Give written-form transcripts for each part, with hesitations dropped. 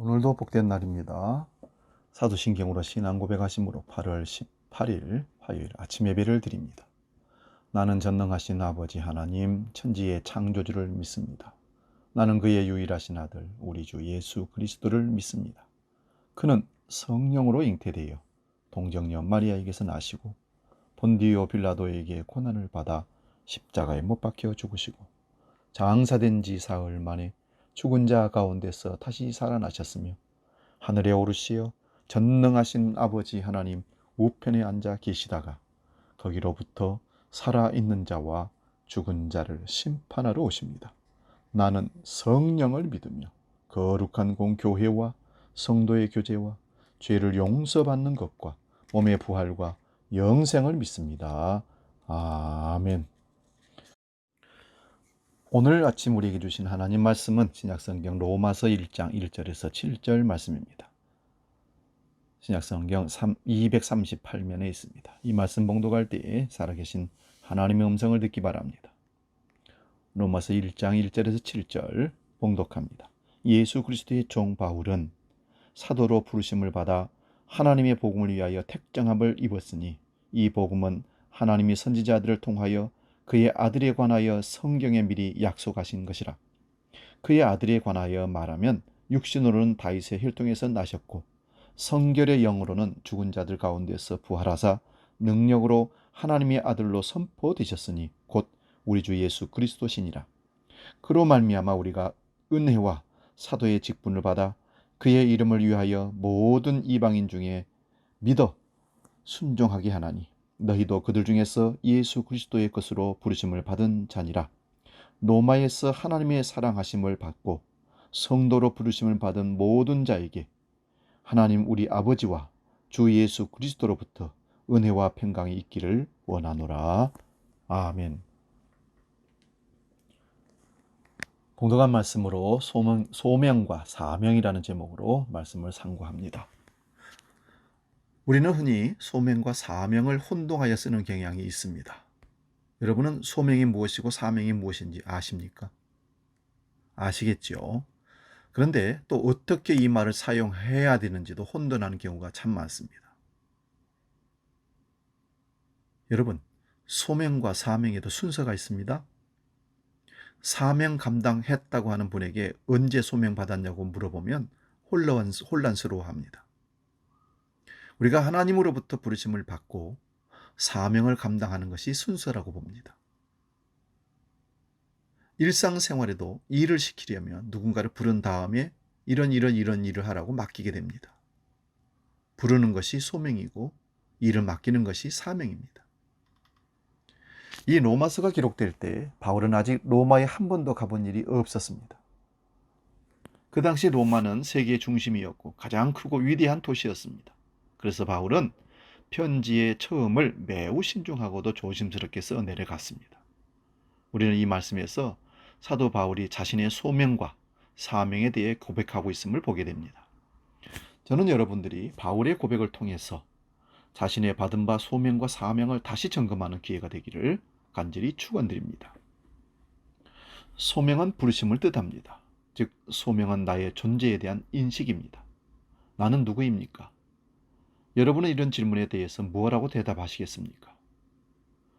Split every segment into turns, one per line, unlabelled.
오늘도 복된 날입니다. 사도신경으로 신앙 고백하심으로 8월 18일 화요일 아침 예배를 드립니다. 나는 전능하신 아버지 하나님 천지의 창조주를 믿습니다. 나는 그의 유일하신 아들 우리 주 예수 그리스도를 믿습니다. 그는 성령으로 잉태되어 동정녀 마리아에게서 나시고 본디오 빌라도에게 고난을 받아 십자가에 못 박혀 죽으시고 장사된 지 사흘 만에 죽은 자 가운데서 다시 살아나셨으며 하늘에 오르시어 전능하신 아버지 하나님 우편에 앉아 계시다가 거기로부터 살아있는 자와 죽은 자를 심판하러 오십니다. 나는 성령을 믿으며 거룩한 공교회와 성도의 교제와 죄를 용서받는 것과 몸의 부활과 영생을 믿습니다. 아멘. 오늘 아침 우리에게 주신 하나님 말씀은 신약성경 로마서 1장 1절에서 7절 말씀입니다. 신약성경 238면에 있습니다. 이 말씀 봉독할 때에 살아계신 하나님의 음성을 듣기 바랍니다. 로마서 1장 1절에서 7절 봉독합니다. 예수 그리스도의 종 바울은 사도로 부르심을 받아 하나님의 복음을 위하여 택정함을 입었으니 이 복음은 하나님이 선지자들을 통하여 그의 아들에 관하여 성경에 미리 약속하신 것이라. 그의 아들에 관하여 말하면 육신으로는 다윗의 혈통에서 나셨고 성결의 영으로는 죽은 자들 가운데서 부활하사 능력으로 하나님의 아들로 선포되셨으니 곧 우리 주 예수 그리스도시니라. 그로 말미암아 우리가 은혜와 사도의 직분을 받아 그의 이름을 위하여 모든 이방인 중에 믿어 순종하게 하나니 너희도 그들 중에서 예수 그리스도의 것으로 부르심을 받은 자니라. 로마에서 하나님의 사랑하심을 받고 성도로 부르심을 받은 모든 자에게 하나님 우리 아버지와 주 예수 그리스도로부터 은혜와 평강이 있기를 원하노라. 아멘. 봉독한 말씀으로 소명과 사명이라는 제목으로 말씀을 상고합니다. 우리는 흔히 소명과 사명을 혼동하여 쓰는 경향이 있습니다. 여러분은 소명이 무엇이고 사명이 무엇인지 아십니까? 아시겠죠? 그런데 또 어떻게 이 말을 사용해야 되는지도 혼돈하는 경우가 참 많습니다. 여러분, 소명과 사명에도 순서가 있습니다. 사명 감당했다고 하는 분에게 언제 소명 받았냐고 물어보면 혼란스러워합니다. 우리가 하나님으로부터 부르심을 받고 사명을 감당하는 것이 순서라고 봅니다. 일상생활에도 일을 시키려면 누군가를 부른 다음에 이런 일을 하라고 맡기게 됩니다. 부르는 것이 소명이고 일을 맡기는 것이 사명입니다. 이 로마서가 기록될 때 바울은 아직 로마에 한 번도 가본 일이 없었습니다. 그 당시 로마는 세계의 중심이었고 가장 크고 위대한 도시였습니다. 그래서 바울은 편지의 처음을 매우 신중하고도 조심스럽게 써 내려갔습니다. 우리는 이 말씀에서 사도 바울이 자신의 소명과 사명에 대해 고백하고 있음을 보게 됩니다. 저는 여러분들이 바울의 고백을 통해서 자신의 받은 바 소명과 사명을 다시 점검하는 기회가 되기를 간절히 축원드립니다. 소명은 부르심을 뜻합니다. 즉 소명은 나의 존재에 대한 인식입니다. 나는 누구입니까? 여러분은 이런 질문에 대해서 무엇라고 대답하시겠습니까?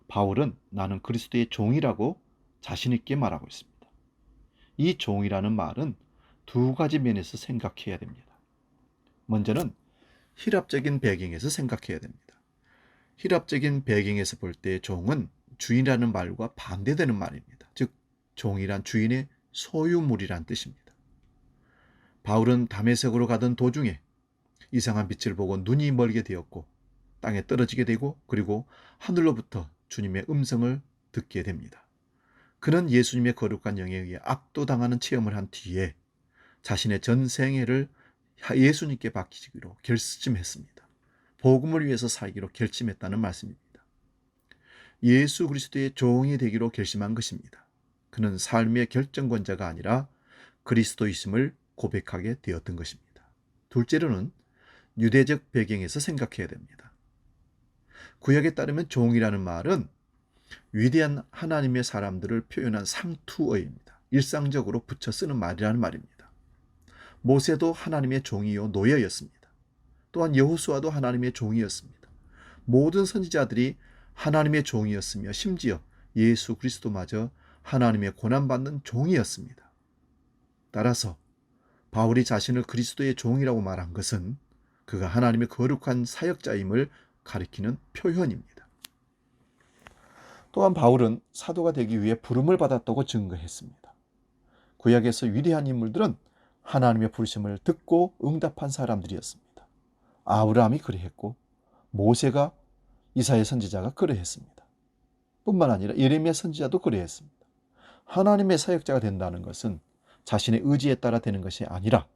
바울은 나는 그리스도의 종이라고 자신 있게 말하고 있습니다. 이 종이라는 말은 두 가지 면에서 생각해야 됩니다. 먼저는 히랍적인 배경에서 생각해야 됩니다. 히랍적인 배경에서 볼 때 종은 주인이라는 말과 반대되는 말입니다. 즉 종이란 주인의 소유물이란 뜻입니다. 바울은 다메섹으로 가던 도중에 이상한 빛을 보고 눈이 멀게 되었고 땅에 떨어지게 되고 그리고 하늘로부터 주님의 음성을 듣게 됩니다. 그는 예수님의 거룩한 영에 의해 압도당하는 체험을 한 뒤에 자신의 전 생애를 예수님께 맡기기로 결심했습니다. 복음을 위해서 살기로 결심했다는 말씀입니다. 예수 그리스도의 종이 되기로 결심한 것입니다. 그는 삶의 결정권자가 아니라 그리스도이심을 고백하게 되었던 것입니다. 둘째로는 유대적 배경에서 생각해야 됩니다. 구약에 따르면 종이라는 말은 위대한 하나님의 사람들을 표현한 상투어입니다. 일상적으로 붙여 쓰는 말이라는 말입니다. 모세도 하나님의 종이요 노예였습니다. 또한 여호수아도 하나님의 종이었습니다. 모든 선지자들이 하나님의 종이었으며 심지어 예수 그리스도마저 하나님의 고난받는 종이었습니다. 따라서 바울이 자신을 그리스도의 종이라고 말한 것은 그가 하나님의 거룩한 사역자임을 가리키는 표현입니다. 또한 바울은 사도가 되기 위해 부름을 받았다고 증거했습니다. 구약에서 위대한 인물들은 하나님의 부르심을 듣고 응답한 사람들이었습니다. 아브라함이 그리했고 모세가 이사야 선지자가 그리했습니다. 뿐만 아니라 예레미야 선지자도 그리했습니다. 하나님의 사역자가 된다는 것은 자신의 의지에 따라 되는 것이 아니라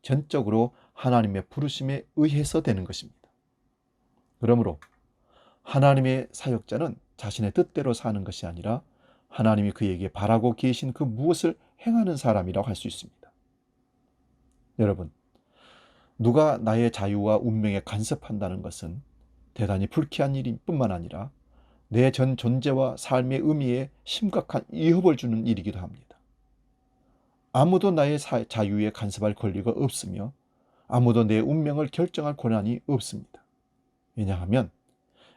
전적으로 하나님의 부르심에 의해서 되는 것입니다. 그러므로 하나님의 사역자는 자신의 뜻대로 사는 것이 아니라 하나님이 그에게 바라고 계신 그 무엇을 행하는 사람이라고 할 수 있습니다. 여러분, 누가 나의 자유와 운명에 간섭한다는 것은 대단히 불쾌한 일일 뿐만 아니라 내 전 존재와 삶의 의미에 심각한 위협을 주는 일이기도 합니다. 아무도 나의 자유에 간섭할 권리가 없으며 아무도 내 운명을 결정할 권한이 없습니다. 왜냐하면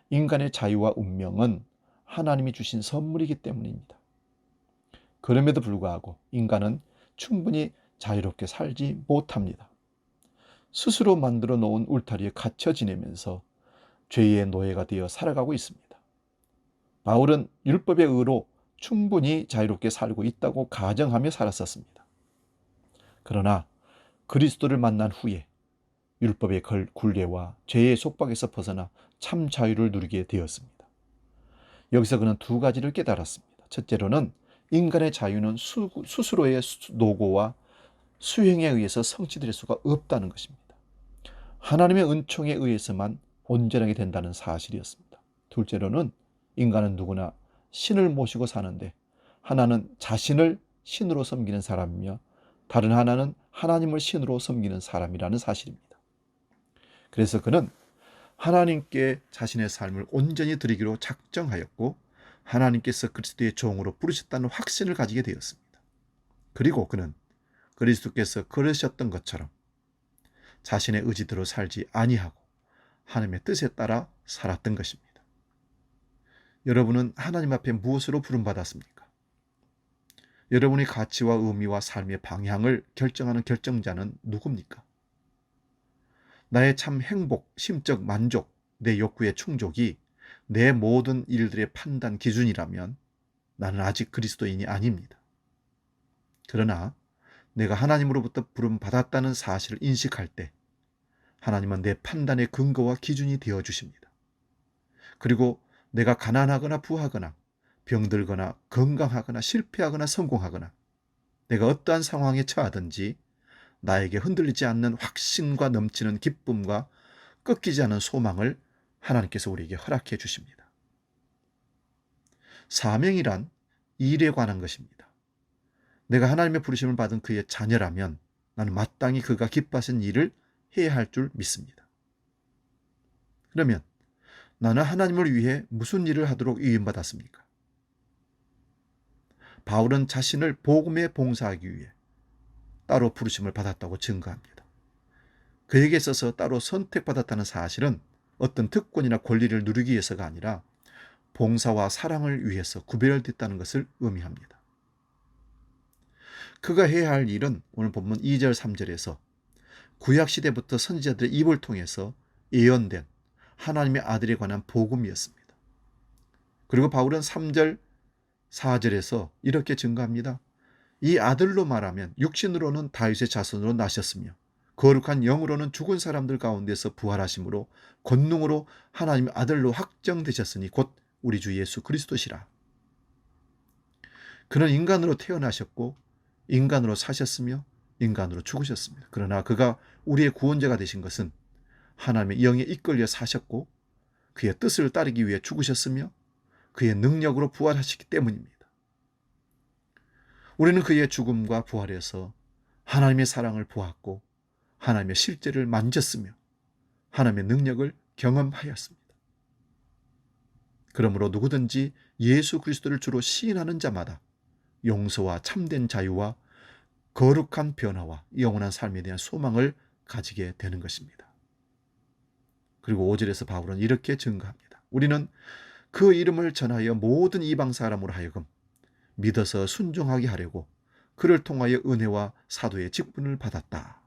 인간의 자유와 운명은 하나님이 주신 선물이기 때문입니다. 그럼에도 불구하고 인간은 충분히 자유롭게 살지 못합니다. 스스로 만들어 놓은 울타리에 갇혀 지내면서 죄의 노예가 되어 살아가고 있습니다. 바울은 율법의 의로 충분히 자유롭게 살고 있다고 가정하며 살았었습니다. 그러나 그리스도를 만난 후에 율법의 굴레와 죄의 속박에서 벗어나 참 자유를 누리게 되었습니다. 여기서 그는 두 가지를 깨달았습니다. 첫째로는 인간의 자유는 스스로의 노고와 수행에 의해서 성취될 수가 없다는 것입니다. 하나님의 은총에 의해서만 온전하게 된다는 사실이었습니다. 둘째로는 인간은 누구나 신을 모시고 사는데 하나는 자신을 신으로 섬기는 사람이며 다른 하나는 하나님을 신으로 섬기는 사람이라는 사실입니다. 그래서 그는 하나님께 자신의 삶을 온전히 드리기로 작정하였고 하나님께서 그리스도의 종으로 부르셨다는 확신을 가지게 되었습니다. 그리고 그는 그리스도께서 그러셨던 것처럼 자신의 의지대로 살지 아니하고 하나님의 뜻에 따라 살았던 것입니다. 여러분은 하나님 앞에 무엇으로 부름받았습니까? 여러분의 가치와 의미와 삶의 방향을 결정하는 결정자는 누굽니까? 나의 참 행복, 심적 만족, 내 욕구의 충족이 내 모든 일들의 판단 기준이라면 나는 아직 그리스도인이 아닙니다. 그러나 내가 하나님으로부터 부름받았다는 사실을 인식할 때 하나님은 내 판단의 근거와 기준이 되어 주십니다. 그리고 내가 가난하거나 부하거나 병들거나 건강하거나 실패하거나 성공하거나 내가 어떠한 상황에 처하든지 나에게 흔들리지 않는 확신과 넘치는 기쁨과 꺾이지 않은 소망을 하나님께서 우리에게 허락해 주십니다. 사명이란 일에 관한 것입니다. 내가 하나님의 부르심을 받은 그의 자녀라면 나는 마땅히 그가 기뻐하신 일을 해야 할 줄 믿습니다. 그러면 나는 하나님을 위해 무슨 일을 하도록 위임받았습니까? 바울은 자신을 복음에 봉사하기 위해 따로 부르심을 받았다고 증거합니다. 그에게 있어서 따로 선택받았다는 사실은 어떤 특권이나 권리를 누리기 위해서가 아니라 봉사와 사랑을 위해서 구별됐다는 것을 의미합니다. 그가 해야 할 일은 오늘 본문 2절 3절에서 구약시대부터 선지자들의 입을 통해서 예언된 하나님의 아들에 관한 복음이었습니다. 그리고 바울은 3절 4절에서 이렇게 증거합니다. 이 아들로 말하면 육신으로는 다윗의 자손으로 나셨으며 거룩한 영으로는 죽은 사람들 가운데서 부활하심으로 권능으로 하나님의 아들로 확정되셨으니 곧 우리 주 예수 그리스도시라. 그는 인간으로 태어나셨고 인간으로 사셨으며 인간으로 죽으셨습니다. 그러나 그가 우리의 구원자가 되신 것은 하나님의 영에 이끌려 사셨고 그의 뜻을 따르기 위해 죽으셨으며 그의 능력으로 부활하시기 때문입니다. 우리는 그의 죽음과 부활에서 하나님의 사랑을 보았고 하나님의 실제를 만졌으며 하나님의 능력을 경험하였습니다. 그러므로 누구든지 예수 그리스도를 주로 시인하는 자마다 용서와 참된 자유와 거룩한 변화와 영원한 삶에 대한 소망을 가지게 되는 것입니다. 그리고 5절에서 바울은 이렇게 증거합니다. 우리는 그 이름을 전하여 모든 이방 사람으로 하여금 믿어서 순종하게 하려고 그를 통하여 은혜와 사도의 직분을 받았다.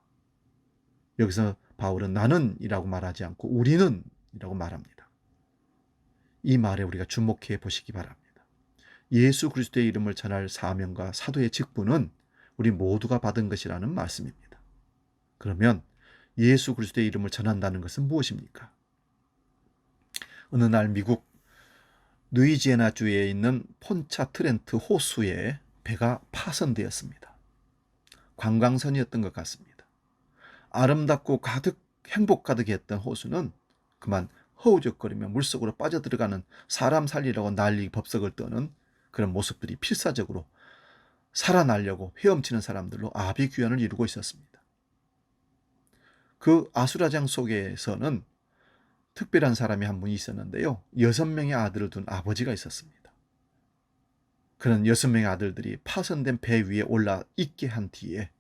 여기서 바울은 나는 이라고 말하지 않고 우리는 이라고 말합니다. 이 말에 우리가 주목해 보시기 바랍니다. 예수 그리스도의 이름을 전할 사명과 사도의 직분은 우리 모두가 받은 것이라는 말씀입니다. 그러면 예수 그리스도의 이름을 전한다는 것은 무엇입니까? 어느 날 미국 루이지애나주에 있는 폰차 트렌트 호수에 배가 파손되었습니다. 관광선이었던 것 같습니다. 아름답고 가득 행복 가득했던 호수는 그만 허우적거리며 물속으로 빠져들어가는 사람 살리려고 난리 법석을 떠는 그런 모습들이 필사적으로 살아나려고 헤엄치는 사람들로 아비규환을 이루고 있었습니다. 그 아수라장 속에서는 특별한 사람이 한 분이 있었는데요. 6명의 아들을 둔 아버지가 있었습니다. 그런 6명의 아들들이 파손된 배 위에 올라 있게 한 뒤에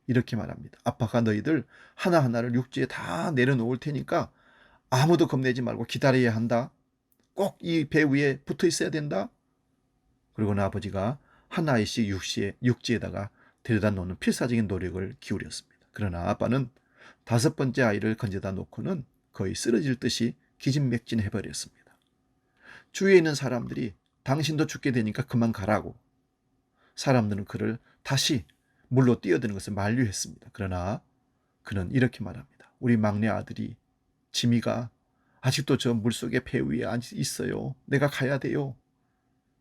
이렇게 말합니다. 아빠가 너희들 하나하나를 육지에 다 내려놓을 테니까 아무도 겁내지 말고 기다려야 한다. 꼭 이 배 위에 붙어 있어야 된다. 그리고는 아버지가 한 아이씩 육지에다가 데려다 놓는 필사적인 노력을 기울였습니다. 그러나 아빠는 5번째 아이를 건져다 놓고는 거의 쓰러질 듯이 기진맥진해버렸습니다. 주위에 있는 사람들이 당신도 죽게 되니까 그만 가라고, 사람들은 그를 다시 물로 뛰어드는 것을 만류했습니다. 그러나 그는 이렇게 말합니다. 우리 막내 아들이 지미가 아직도 저 물속에 배 위에 있어요. 내가 가야 돼요.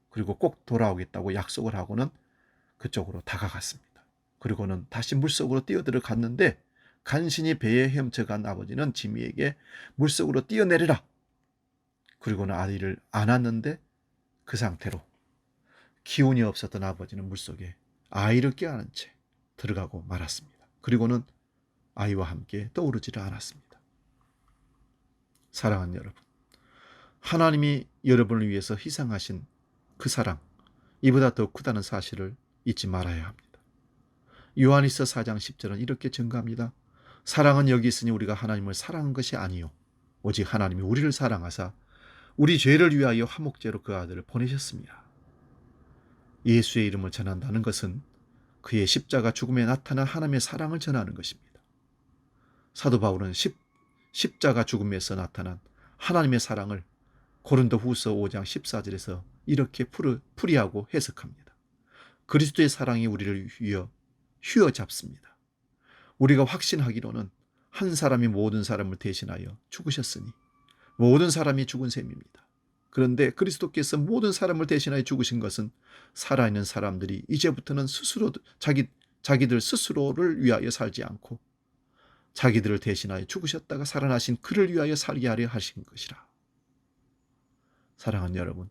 그리고 꼭 돌아오겠다고 약속을 하고는 그쪽으로 다가갔습니다. 그리고는 다시 물속으로 뛰어들어갔는데 간신히 배에 헤엄쳐간 아버지는 지미에게 물속으로 뛰어내려라. 그리고는 아이를 안았는데 그 상태로 기운이 없었던 아버지는 물속에 아이를 껴안은 채 들어가고 말았습니다. 그리고는 아이와 함께 떠오르지를 않았습니다. 사랑하는 여러분, 하나님이 여러분을 위해서 희생하신 그 사랑, 이보다 더 크다는 사실을 잊지 말아야 합니다. 요한일서 4장 10절은 이렇게 증거합니다. 사랑은 여기 있으니 우리가 하나님을 사랑한 것이 아니요 오직 하나님이 우리를 사랑하사 우리 죄를 위하여 화목제로 그 아들을 보내셨습니다. 예수의 이름을 전한다는 것은 그의 십자가 죽음에 나타난 하나님의 사랑을 전하는 것입니다. 사도 바울은 십자가 죽음에서 나타난 하나님의 사랑을 고린도후서 5장 14절에서 이렇게 풀이하고 해석합니다. 그리스도의 사랑이 우리를 휘어잡습니다. 우리가 확신하기로는 한 사람이 모든 사람을 대신하여 죽으셨으니 모든 사람이 죽은 셈입니다. 그런데 그리스도께서 모든 사람을 대신하여 죽으신 것은 살아있는 사람들이 이제부터는 스스로 자기들 스스로를 위하여 살지 않고 자기들을 대신하여 죽으셨다가 살아나신 그를 위하여 살게 하려 하신 것이라. 사랑하는 여러분,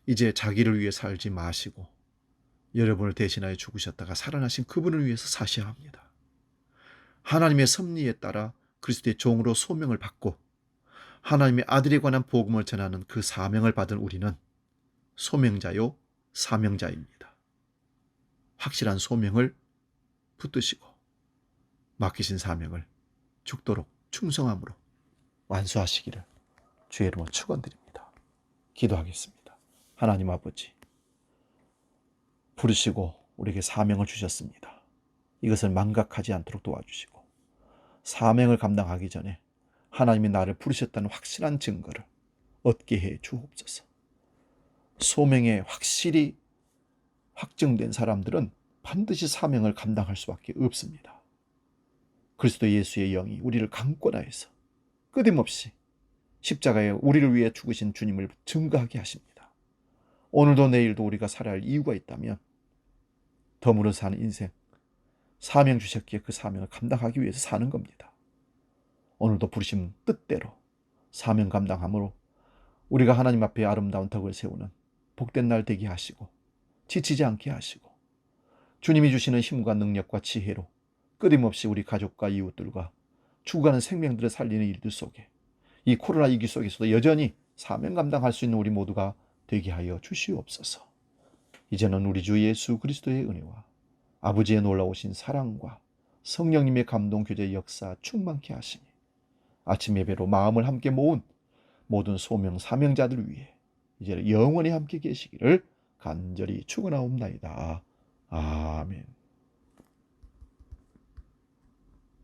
이제 자기를 위해 살지 마시고 여러분을 대신하여 죽으셨다가 살아나신 그분을 위해서 사셔야 합니다. 하나님의 섭리에 따라 그리스도의 종으로 소명을 받고 하나님의 아들에 관한 복음을 전하는 그 사명을 받은 우리는 소명자요 사명자입니다. 확실한 소명을 붙드시고 맡기신 사명을 죽도록 충성함으로 완수하시기를 주의 이름으로 축원드립니다. 기도하겠습니다. 하나님 아버지, 부르시고 우리에게 사명을 주셨습니다. 이것을 망각하지 않도록 도와주시고 사명을 감당하기 전에 하나님이 나를 부르셨다는 확실한 증거를 얻게 해 주옵소서. 소명에 확실히 확증된 사람들은 반드시 사명을 감당할 수밖에 없습니다. 그리스도 예수의 영이 우리를 강권하여서 끊임없이 십자가에 우리를 위해 죽으신 주님을 증거하게 하십니다. 오늘도 내일도 우리가 살아야 할 이유가 있다면 덤으로 사는 인생, 사명 주셨기에 그 사명을 감당하기 위해서 사는 겁니다. 오늘도 부르신 뜻대로 사명 감당함으로 우리가 하나님 앞에 아름다운 덕을 세우는 복된 날 되게 하시고 지치지 않게 하시고 주님이 주시는 힘과 능력과 지혜로 끊임없이 우리 가족과 이웃들과 죽어가는 생명들을 살리는 일들 속에 이 코로나 위기 속에서도 여전히 사명 감당할 수 있는 우리 모두가 되게 하여 주시옵소서. 이제는 우리 주 예수 그리스도의 은혜와 아버지의 놀라우신 사랑과 성령님의 감동 교제 역사 충만케 하시니 아침 예배로 마음을 함께 모은 모든 소명 사명자들 위해 이제 영원히 함께 계시기를 간절히 축원하옵나이다.